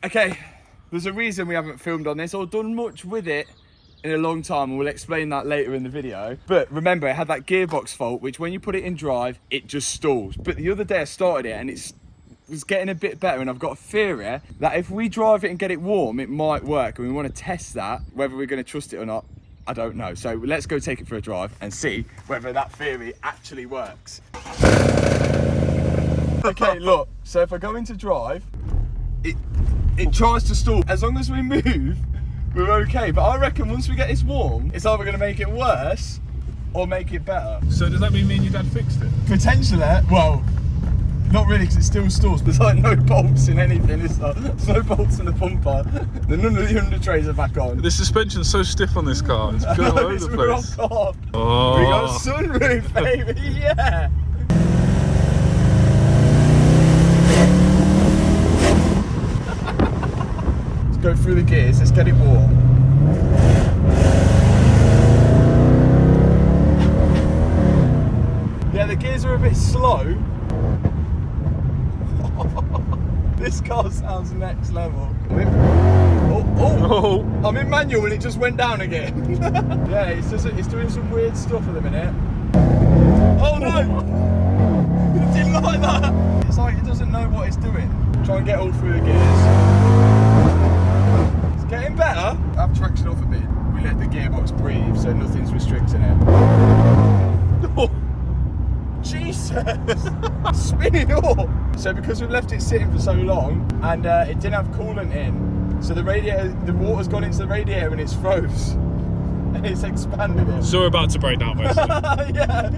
Okay, there's a reason we haven't filmed on this or done much with it in a long time, and we'll explain that later in the video. But remember, it had that gearbox fault, which when you put it in drive, it just stalls. But the other day I started it and it was getting a bit better, and I've got a theory that if we drive it and get it warm, it might work, and we want to test that. Whether we're going to trust it or not, I don't know. So let's go take it for a drive and see whether that theory actually works. Okay, look, so if I go into drive, it tries to stall. As long as we move, we're okay. But I reckon once we get this warm, it's either going to make it worse or make it better. So does that mean me and your dad fixed it? Potentially, well, not really, because it still stalls. There's like no bolts in anything. There's no bolts in the bumper. None of the under trays are back on. The suspension's so stiff on this car. It's going all over the place. Oh. We got a sunroof, baby. Yeah. Let's go through the gears. Let's get it warm. Yeah, the gears are a bit slow. This car sounds next level. I'm in manual and it just went down again. Yeah, it's doing some weird stuff at the minute. Oh no! It didn't like that. It's like it doesn't know what it's doing. Try and get all through the gears. It's getting better. I've traction off a bit. We let the gearbox breathe, so nothing's restricting it. Oh. Jesus! Spinning up! So because we've left it sitting for so long and it didn't have coolant in, so the water's gone into the radiator and it's froze. And it's expanded it. So we're about to break down, basically. Yeah.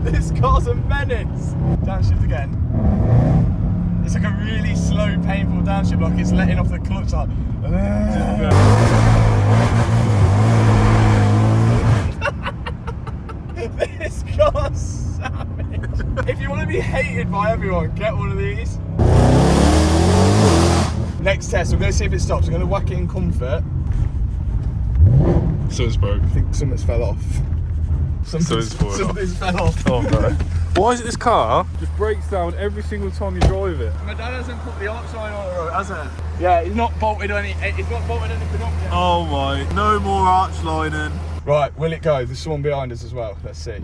This car's a menace! Downshift again. It's like a really slow, painful downshift, like it's letting off the clutch like... This car's savage. If you want to be hated by everyone, get one of these. Next test, I'm going to see if it stops. I'm going to whack it in comfort. So it's broke. I think something's fell off. Something's fell off. Oh no. Why is it this car just breaks down every single time you drive it? My dad hasn't put the Armstrong on the road, has he? Yeah, he's not bolted anything up yet. Oh my, no more arch lining. Right, will it go? There's someone behind us as well. Let's see.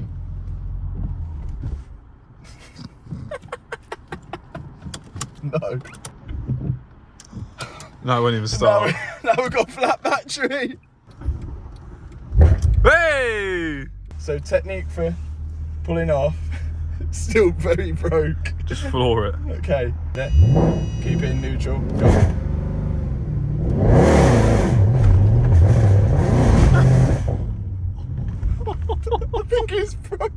No. No, it won't even start. Now we've got flat battery. Hey! So technique for pulling off, still very broke. Just floor it. Okay, yeah. Keep it in neutral. Go. I think it's broke.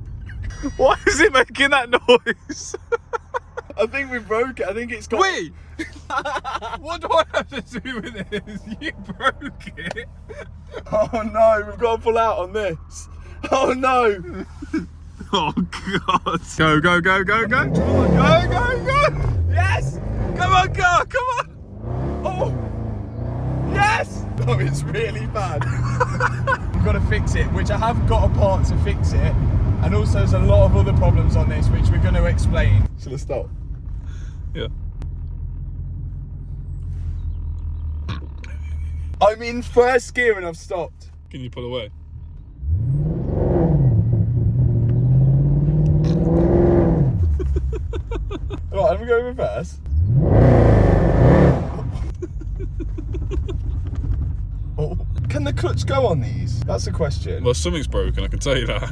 Why is it making that noise? I think we broke it. I think it's got... Wait! What do I have to do with this? You broke it. Oh no, we've got to pull out on this. Oh no. Oh god. Go, go, go, go, go. Go, go, go. Yes. Come on, car, come on. Oh. Yes. Oh, it's really bad. We've got to fix it, which I have got a part to fix it. And also there's a lot of other problems on this, which we're going to explain. Shall I stop? Yeah. I'm in first gear and I've stopped. Can you pull away? Right, I'm going to go reverse. Oh. Can the clutch go on these? That's the question. Well, something's broken, I can tell you that.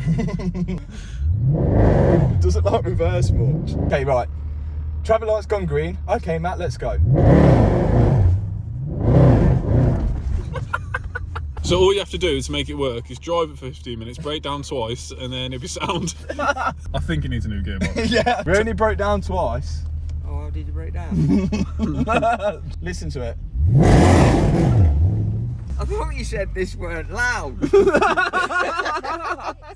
It doesn't like reverse much. Okay, right. Traffic light's gone green. Okay, Matt, let's go. So all you have to do to make it work is drive it for 15 minutes, break down twice, and then it'll be sound. I think it needs a new gearbox. Yeah. We only broke down twice. Oh, how did you break down? Listen to it. I thought you said this weren't loud.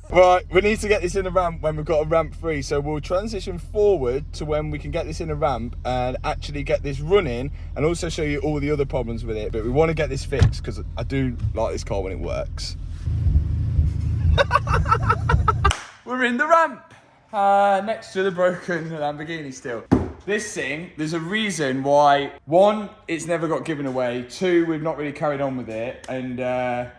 Right, we need to get this in a ramp when we've got a ramp free, so we'll transition forward to when we can get this in a ramp and actually get this running, and also show you all the other problems with it. But we want to get this fixed because I do like this car when it works. We're in the ramp. next to the broken Lamborghini still. This thing, there's a reason why, 1, it's never got given away, 2, we've not really carried on with it, and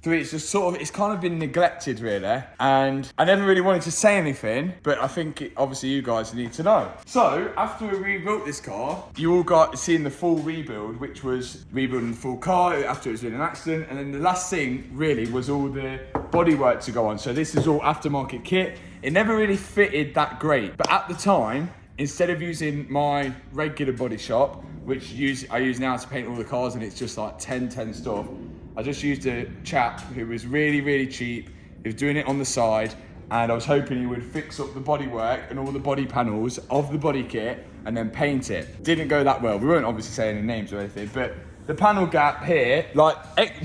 3, it's just sort of, it's kind of been neglected really, and I never really wanted to say anything, but I think obviously you guys need to know. So, after we rebuilt this car, you all got seeing the full rebuild, which was rebuilding the full car after it was in an accident, and then the last thing really was all the bodywork to go on. So this is all aftermarket kit. It never really fitted that great, but at the time, instead of using my regular body shop, which I use now to paint all the cars and it's just like 10 stuff, I just used a chap who was really, really cheap. He was doing it on the side, and I was hoping he would fix up the bodywork and all the body panels of the body kit and then paint it. Didn't go that well. We weren't obviously saying any names or anything, but the panel gap here, like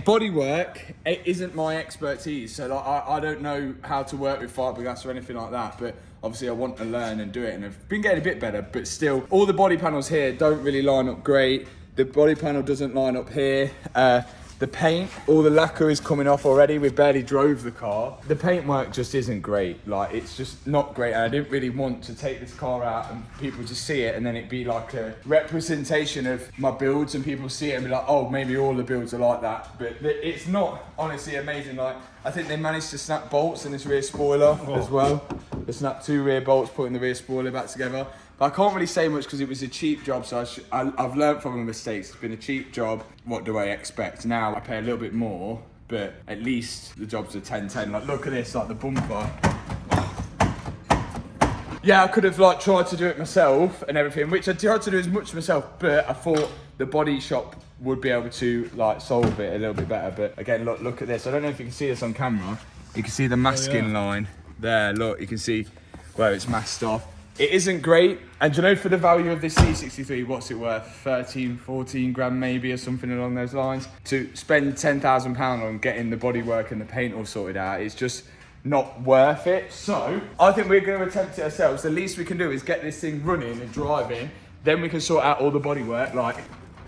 bodywork, it isn't my expertise. So like, I don't know how to work with fiberglass or anything like that, but obviously I want to learn and do it, and I've been getting a bit better, but still, all the body panels here don't really line up great. The body panel doesn't line up here. The paint, all the lacquer is coming off already. We barely drove the car. The paint work just isn't great. Like, it's just not great. And I didn't really want to take this car out and people just see it and then it be like a representation of my builds and people see it and be like, oh, maybe all the builds are like that. But it's not honestly amazing. Like, I think they managed to snap bolts in this rear spoiler as well. They snapped 2 rear bolts, putting the rear spoiler back together. But I can't really say much because it was a cheap job, so I've learned from my mistakes. It's been a cheap job. What do I expect? Now I pay a little bit more, but at least the job's a 10-10. Like, look at this, like the bumper. Yeah, I could have like tried to do it myself and everything, which I tried to do as much myself, but I thought the body shop would be able to like solve it a little bit better. But again, look at this. I don't know if you can see this on camera. You can see the masking line there. Look, you can see where it's masked off. It isn't great, and do you know, for the value of this C63, what's it worth? 13, 14 grand maybe, or something along those lines. To spend £10,000 on getting the bodywork and the paint all sorted out, it's just not worth it. So I think we're going to attempt it ourselves. The least we can do is get this thing running and driving, then we can sort out all the bodywork, like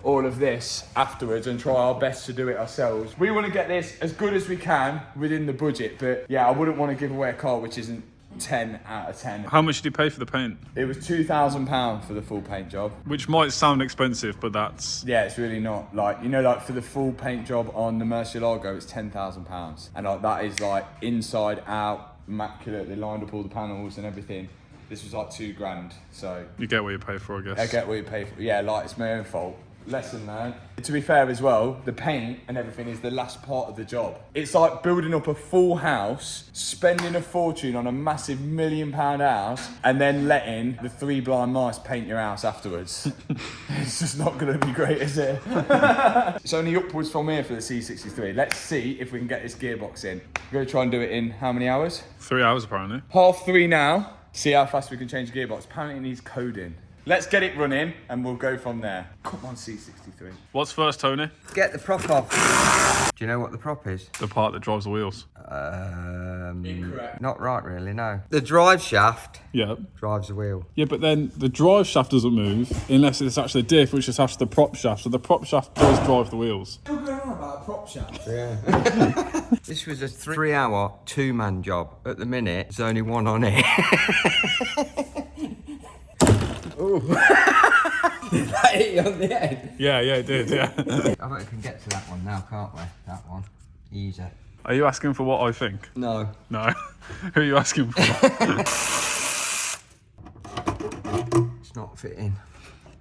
all of this afterwards, and try our best to do it ourselves. We want to get this as good as we can within the budget, but yeah, I wouldn't want to give away a car which isn't 10 out of 10. How much did you pay for the paint? It was £2,000 for the full paint job. Which might sound expensive, but that's... Yeah, it's really not. Like, you know, like for the full paint job on the Murcielago, it's £10,000. And like, that is like inside out, immaculate. They lined up all the panels and everything. This was like 2 grand, so... You get what you pay for, I guess. I get what you pay for. Yeah, like, it's my own fault. Lesson learned. To be fair as well, the paint and everything is the last part of the job. It's like building up a full house, spending a fortune on a massive £1 million house, and then letting the 3 blind mice paint your house afterwards. It's just not going to be great, is it? It's only upwards from here for the C63. Let's see if we can get this gearbox in. We're going to try and do it in how many hours? 3 hours apparently. 3:30 now. See how fast we can change the gearbox. Apparently it needs coding. Let's get it running and we'll go from there. Come on, C63. What's first, Tony? Get the prop off. Do you know what the prop is? The part that drives the wheels. Incorrect. Not right, really, no. The drive shaft Yeah. drives the wheel. Yeah, but then the drive shaft doesn't move unless it's actually a diff, which is actually the prop shaft. So the prop shaft does drive the wheels. Still going on about a prop shaft? Yeah. This was a 3-hour, 2-man job. At the minute, there's only one on it. Ooh. Did that hit you on the head? Yeah, it did, yeah. I bet we can get to that one now, can't we? That one. Easy. Are you asking for what I think? No. No. Who are you asking for? It's not fitting.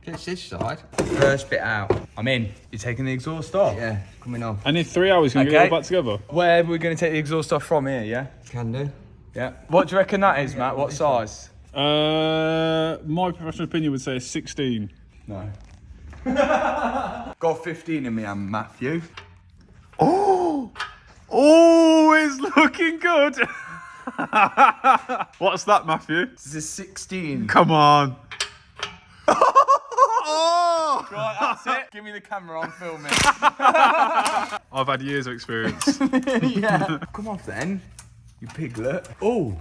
It's this side. First bit out. I'm in. You're taking the exhaust off? Yeah, coming on. And in 3 hours, can you get it all back together? Where are we going to take the exhaust off from here, yeah? Can do. Yeah. What do you reckon that is, Matt? What size? My professional opinion would say 16. No. Got 15 in me, I'm Matthew. Oh, it's looking good. What's that, Matthew? this is 16. Come on. Oh! Right, that's it. Give me the camera, I'm filming. I've had years of experience. Yeah. Come off then, you piglet. Oh.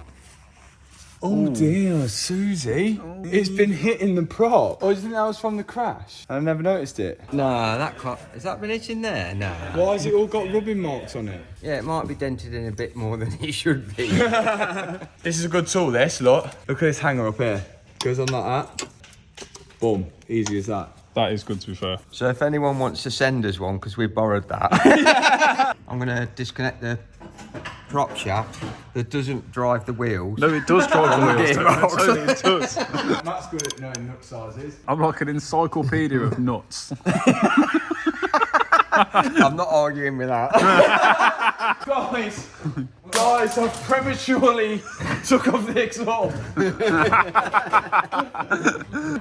Oh dear, Susie. It's been hitting the prop. Or do you think that was from the crash? I never noticed it. No, that can't. Has that been hitting there? No. Why has it all got rubbing marks on it? Yeah, it might be dented in a bit more than it should be. This is a good tool, this, look. Look at this hanger up here. Goes on like that. Boom. Easy as that. That is good, to be fair. So if anyone wants to send us one, because we borrowed that, I'm going to disconnect the prop shaft that doesn't drive the wheels. No, it does drive the wheels. Tony, it does. Matt's good at knowing nut sizes. I'm like an encyclopedia of nuts. I'm not arguing with that. Guys, I prematurely took off the exhaust.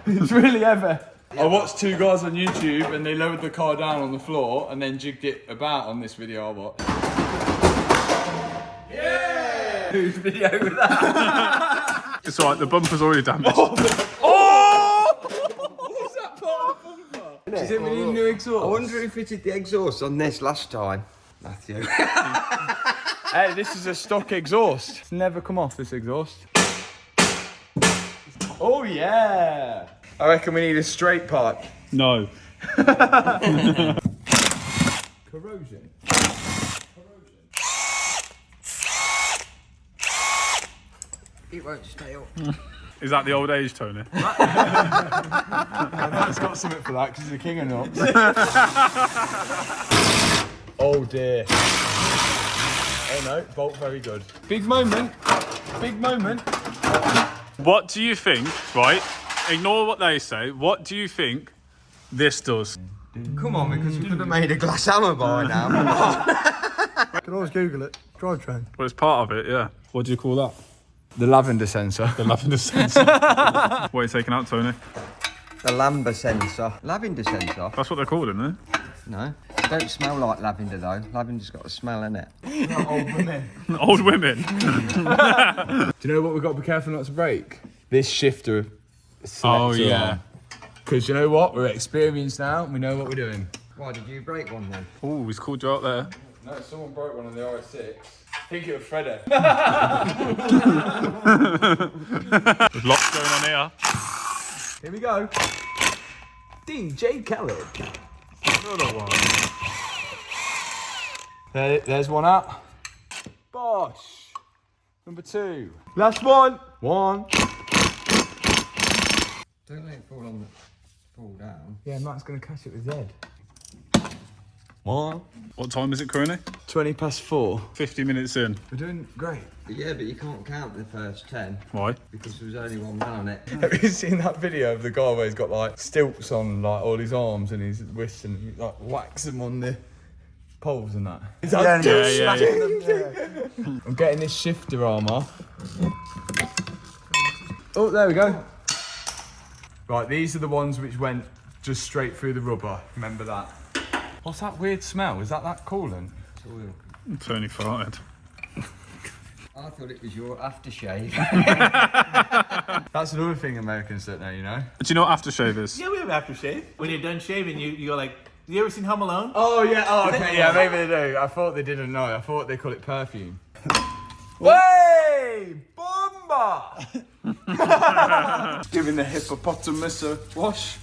It's really heavy. I watched two guys on YouTube and they lowered the car down on the floor and then jigged it about on this video I watched. Yeah! Whose video was that? It's alright, the bumper's already damaged. Oh! What's that part of the bumper? Do you think we need a new exhaust? I wonder who fitted the exhaust on this last time. Matthew. Hey, this is a stock exhaust. It's never come off, this exhaust. Oh yeah! I reckon we need a straight pipe. No. Corrosion. It won't stay up. Is that the old age, Tony? Matt's got something for that because he's the king of nuts. Oh dear. Oh no, bolt very good. Big moment. Big moment. What do you think, right? Ignore what they say. What do you think this does? Come on, because we could have made a glass hammer by now. You can always Google it. Drivetrain. Well, it's part of it, yeah. What do you call that? The lavender sensor. The lavender sensor. What are you taking out, Tony? The lavender sensor. Lavender sensor? That's what they're called, isn't it? No. It don't smell like lavender though. Lavender's got a smell in it. Old women. Old women. Do you know what we've got to be careful not to break? This shifter. Oh, yeah. Because you know what? We're experienced now and we know what we're doing. Why did you break one then? Oh, he's called you out there. No, someone broke one on the RS6. I think it was Fredo. There's lots going on here. Here we go. DJ Khaled. Another one. There's one out. Bosh. Number 2. Last one. One. Don't let it fall down. Yeah, Matt's going to catch it with Z. One. What time is it currently? 20 past 4. 50 minutes in. We're doing great. But yeah, but you can't count the first 10 Why? because there was only one man on it. Have you seen that video of the guy where he's got like stilts on like all his arms and his wrists and he like whacks them on the poles and that? He's like, Yeah. I'm getting this shifter arm off. Oh, there we go. Right, these are the ones which went just straight through the rubber. Remember that. What's that weird smell? Is that coolant? Tony farted. I thought it was your aftershave. That's another thing Americans don't know, you know? Do you know what aftershave is? Yeah, we have aftershave. When you're done shaving, you go like, you ever seen Home Alone? Oh, yeah. Oh, okay. Yeah, maybe they do. I thought they didn't know. I thought they call it perfume. Way! Bomba! Giving the hippopotamus a wash.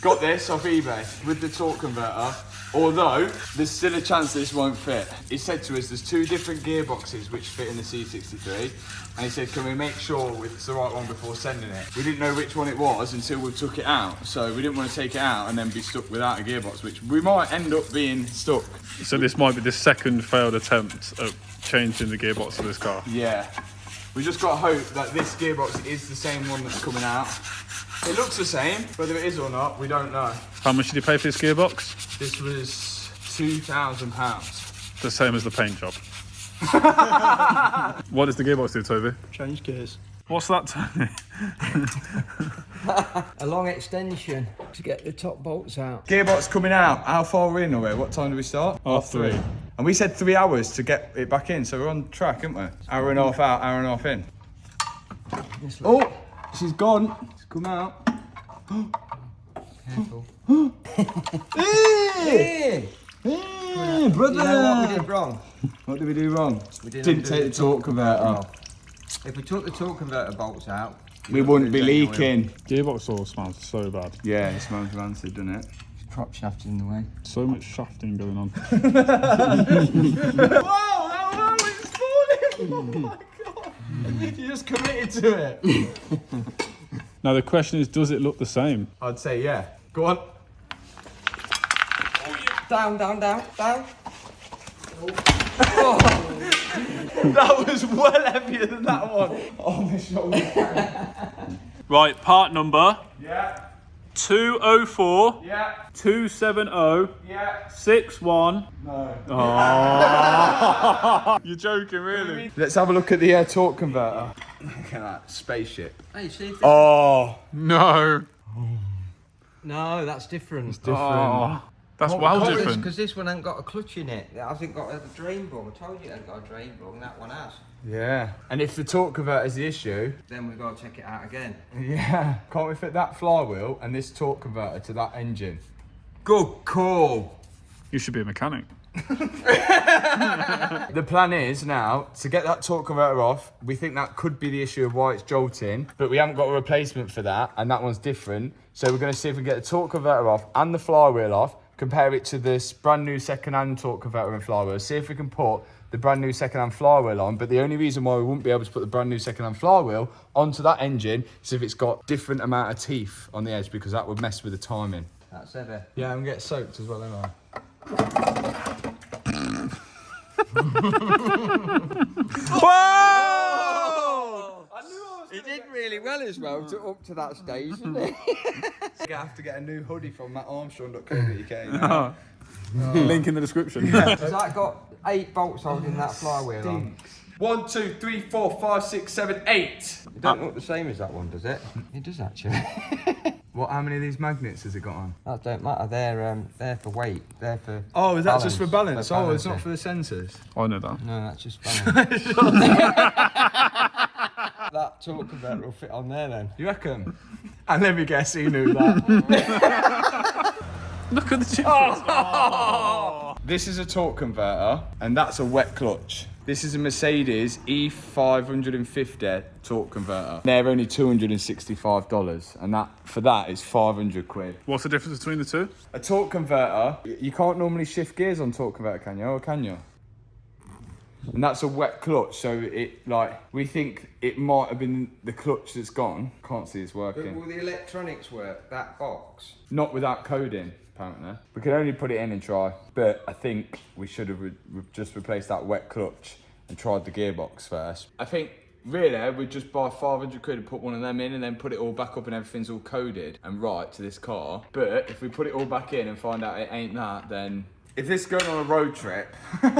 Got this off eBay with the torque converter. Although, there's still a chance this won't fit. He said to us there's 2 different gearboxes which fit in the C63. And he said, can we make sure it's the right one before sending it? We didn't know which one it was until we took it out. So we didn't want to take it out and then be stuck without a gearbox, which we might end up being stuck. So this might be the second failed attempt at changing the gearbox of this car. Yeah. We just got to hope that this gearbox is the same one that's coming out. It looks the same, whether it is or not, we don't know. How much did you pay for this gearbox? This was £2,000. The same as the paint job. What does the gearbox do, Toby? Change gears. What's that, Tony? A long extension to get the top bolts out. Gearbox coming out. How far are we in away? What time do we start? 3:30. And we said 3 hours to get it back in, so we're on track, aren't we? Hour and a half out, hour and a half in. Oh, she's gone. She's come out. Careful. Hey! Hey, brother! You know what we did wrong? What did we do wrong? We Didn't take the torque converter. If we took the torque converter bolts out, We wouldn't be leaking. Gearbox oil smells so bad. Yeah, it smells rancid, doesn't it? Prop shaft in the way. So much shafting going on. Whoa, that one was falling! Oh my god! You just committed to it. Now the question is, does it look the same? I'd say yeah. Go on. Down, down, down, down. That was well heavier than that one. Oh, my shoulder. Right, part number Yeah, 204 yeah, 270 yeah. 61. No. Oh. You're joking, really? Let's have a look at the torque converter. Look at that spaceship. Hey, see if Oh, No. No, that's different. Oh, that's well different. Because this one ain't got a clutch in it. It hasn't got a drain bung. I told you it ain't got a drain bung. That one has. yeah. And if the torque converter is the issue, Then we've got to check it out again. yeah, can't we fit that flywheel and this torque converter to that engine? Good call. You should be a mechanic. The plan is now to get that torque converter off. We think that could be the issue of why it's jolting, but we haven't got a replacement for that, and that one's different. So we're going to see if we can get the torque converter off and the flywheel off, compare it to this brand new second-hand torque converter and flywheel, see if we can put the brand new second-hand flywheel on. But the only reason why we wouldn't be able to put the brand new second-hand flywheel onto that engine is if it's got different amount of teeth on the edge, because that would mess with the timing. That's heavy. Yeah, I'm get soaked as well, don't I? Whoa! I knew I was He did really well as well up to that stage, didn't he? gonna have to get a new hoodie from that Armstrong.co.uk. Link in the description. Has that got 8 bolts holding that flywheel on? 1, 2, 3, 4, 5, 6, 7, 8. It don't look the same as that one, does it? It does actually. What? How many of these magnets has it got on? That don't matter. They're for weight. They're for. Oh, is that just for balance? For Oh, it's balancing. not for the sensors. I know that. No, that's just balance. That torque converter will fit on there then. You reckon? And let me guess, he knew that. Look at the difference. Oh. This is a torque converter, and that's a wet clutch. This is a Mercedes E550 torque converter. They're only $265, and that for that is 500 quid. What's the difference between the two? A torque converter, you can't normally shift gears on torque converter, can you? Or can you? And that's a wet clutch, so it we think it might have been the clutch that's gone. Can't see it's But working. will the electronics work? That box? Not without coding, apparently. We could only put it in and try, but I think we should have just replaced that wet clutch and tried the gearbox first. I think really we'd just buy 500 quid and put one of them in and then put it all back up and everything's all coded and right to this car. But if we put it all back in and find out it ain't that, then if this is going on a road trip with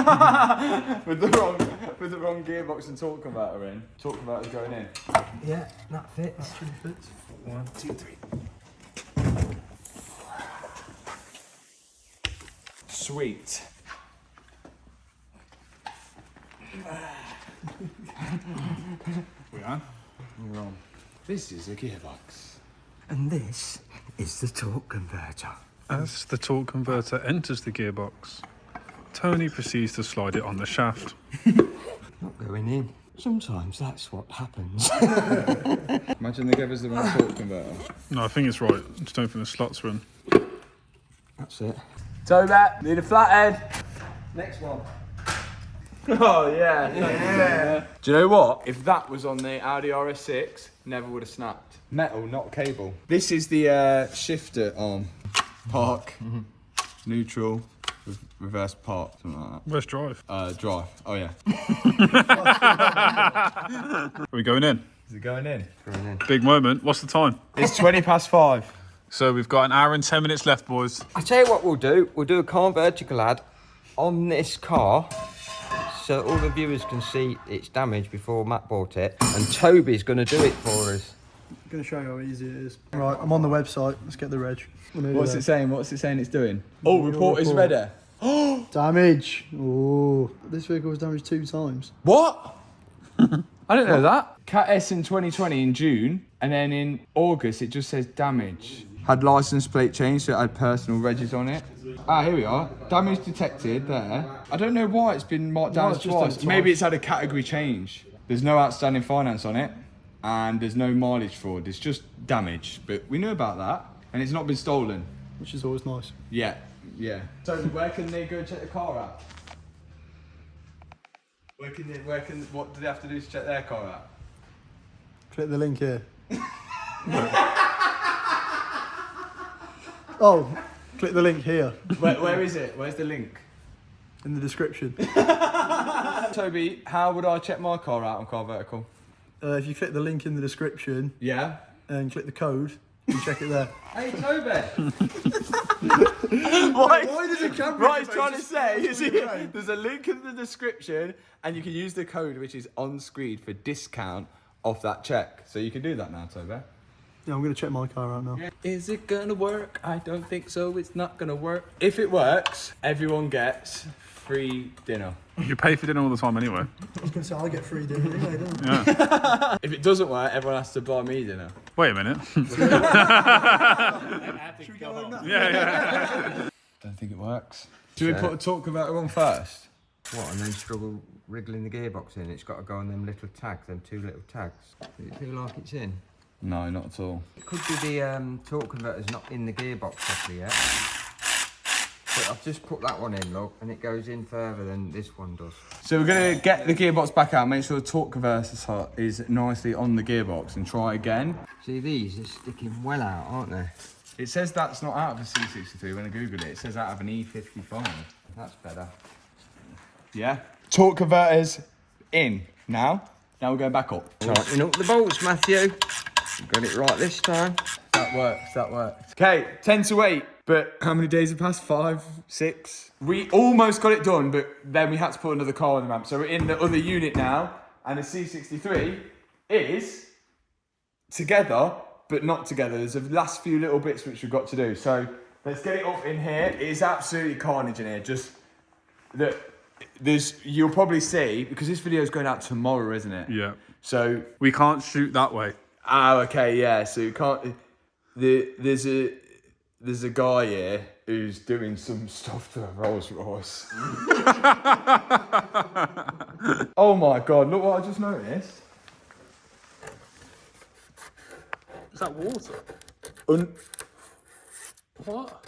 the wrong gearbox and torque converter in, torque converter's going in. Yeah, that fits. 1, 2, 3. Sweet. We are. You're on. This is a gearbox. And this is the torque converter. As the torque converter enters the gearbox, Tony proceeds to slide it on the shaft. Not going in. Sometimes that's what happens. Imagine they gave us the wrong torque converter. No, I think it's right. I just don't think the slots are in. That's it. Toe back, need a flathead. Next one. Oh yeah. Do you know what? If that was on the Audi RS6, never would have snapped. Metal, not cable. This is the shifter arm. Park, neutral, reverse park, something like Where's drive? that. Drive. Oh yeah. Are we going in? Is it going in? Going in. Big moment. What's the time? It's 5:20. So we've got an hour and 10 minutes left, boys. I tell you what we'll do. We'll do a car vertical ad on this car, so all the viewers can see its damage before Matt bought it, and Toby's going to do it for us. I'm going to show you how easy it is. Right, I'm on the website. Let's get the reg. What's it saying? What's it saying it's doing? Oh, report is ready. Damage. Oh, this vehicle was damaged 2 times. What? I didn't know that. Cat S in 2020 in June, and then in August it just says damage. Had license plate change, so it had personal regs on it. Ah, here we are. Damage detected there. I don't know why it's been marked down No, as it's just twice. as Maybe twice. it's had a category change. There's no outstanding finance on it, and there's no mileage fraud. It's just damage, but we knew about that, and it's not been stolen. Which is always nice. Yeah, yeah. So where can they go check the car out? What do they have to do to check their car out? Click the link here. Oh, click the link here Where is it? Where's the link? in the description. Toby, how would I check my car out on Car Vertical? If you click the link in the description Yeah. and click the code, you check it there. Hey, Toby. Why does it come? What he's trying to say is there's a link in the description and you can use the code which is on screen for discount off that check. So you can do that now, Toby. Yeah, I'm going to check my car out now. Is it gonna work? I don't think so. It's not gonna work. If it works, everyone gets free dinner. You pay for dinner all the time anyway. I was going to say, I get free dinner anyway, don't I? Yeah. If it doesn't work, everyone has to buy me dinner. Wait a minute. Should we go home now? Yeah. Don't think it works. Do we put a talk converter on first? What, and then struggle wriggling the gearbox in? It's got to go on them little tags, them 2 little tags. Does it feel like it's in? No, not at all. It could be the torque converter's not in the gearbox properly yet. But I've just put that one in, look, and it goes in further than this one does. So we're gonna get the gearbox back out, make sure the torque converter is nicely on the gearbox and try again. See, these are sticking well out, aren't they? It says that's not out of a C63 when I googled it. It says out of an E55. That's better. Yeah. Torque converters in now. Now we're going back up. Tighten up the bolts, Matthew. Got it right this time. That works, that works. Okay, 10 to 8. But how many days have passed? 5, 6? We almost got it done, but then we had to put another car on the ramp. So we're in the other unit now, and the C63 is together, but not together. There's the last few little bits which we've got to do. So let's get it up in here. It is absolutely carnage in here. Just that you'll probably see, because this video is going out tomorrow, isn't it? Yeah. So We can't shoot that way. oh, okay, yeah. So you can't. There's a guy here who's doing some stuff to a Rolls Royce. Oh my God! Look what I just noticed. Is that water? What?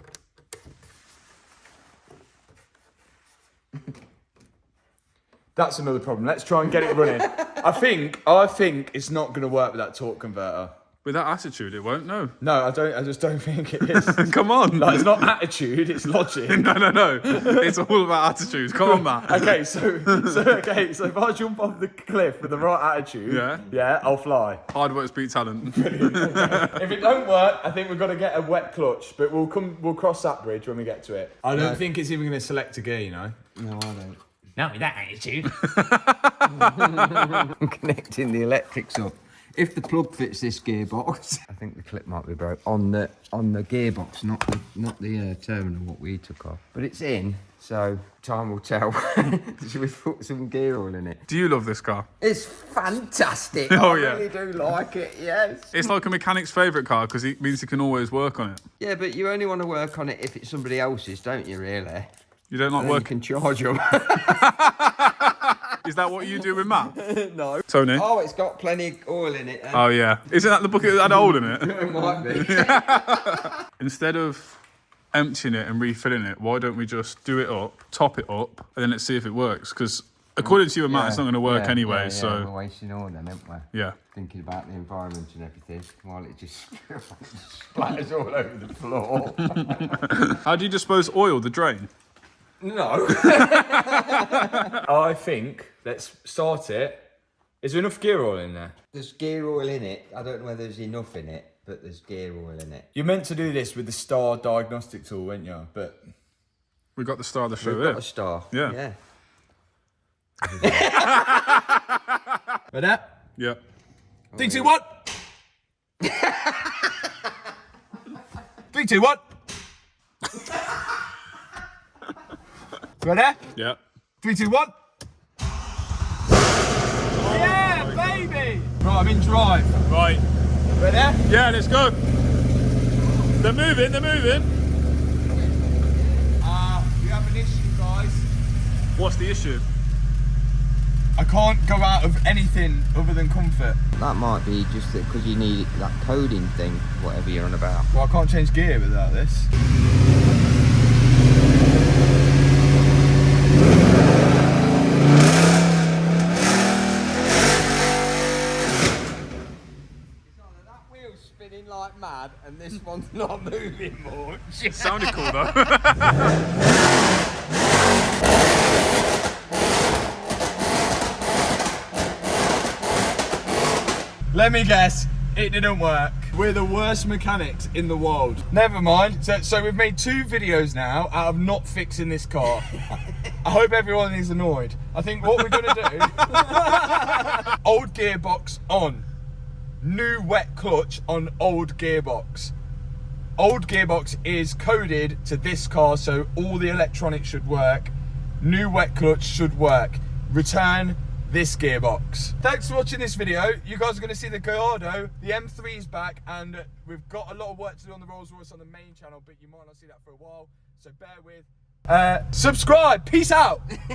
That's another problem. Let's try and get it running. I think it's not going to work with that torque converter. With that attitude, it won't. No. No, I just don't think it is. Come on. Like, it's not attitude, it's logic. No. It's all about attitude. Come on, Matt. Okay, so if I jump off the cliff with the right attitude, yeah, I'll fly. Hard work beats talent. If it don't work, I think we've got to get a wet clutch, but we'll cross that bridge when we get to it. I don't think it's even going to select a gear, you know. No, I don't. Not with that attitude. I'm connecting the electrics up. If the plug fits this gearbox, I think the clip might be broke on the gearbox, not the terminal what we took off. But it's in, so time will tell. Should we put some gear oil in it? Do you love this car? It's fantastic. Oh, I yeah. really do like it. Yes. It's like a mechanic's favourite car because it means you can always work on it. Yeah, but you only want to work on it if it's somebody else's, don't you? Really? You don't like Then you working. can charge them. Is that what you do with Matt? No. Tony? Oh, it's got plenty of oil in it. Oh, yeah. Isn't that the bucket that had a hole in it? It might be. Instead of emptying it and refilling it, why don't we just do it up, top it up, and then let's see if it works? Because according to you and Matt, it's not going to work anyway, We're so... wasting oil then, aren't we? Yeah. Thinking about the environment and everything, while it just splatters all over the floor. How do you dispose oil? The drain? No. I think let's start it. Is there enough gear oil in there? There's gear oil in it. I don't know whether there's enough in it, but there's gear oil in it. You're meant to do this with the Star diagnostic tool, weren't you? But We got the star of the show We've here. got a star. Yeah. ready? Yeah. 3, 2, 1. 3, 2, 1. Ready? Yeah. 3, 2, 1. Yeah, baby! Right, I'm in drive. Right. Ready? Yeah, let's go. They're moving. We have an issue, guys. What's the issue? I can't go out of anything other than comfort. That might be just because you need that coding thing, whatever you're on about. Well, I can't change gear without this. That wheel's spinning like mad, and this one's not moving much. Sounded cool though. Let me guess, it didn't work. We're the worst mechanics in the world. Never mind. So we've made 2 videos now out of not fixing this car. I hope everyone is annoyed. I think what we're gonna do, old gearbox on. New wet clutch on old gearbox. Old gearbox is coded to this car, so all the electronics should work. New wet clutch should work. Return this gearbox. Thanks for watching this video. You guys are going to see the Gallardo, the M3's back, and we've got a lot of work to do on the Rolls Royce on the main channel, but you might not see that for a while, so bear with. Subscribe. Peace out.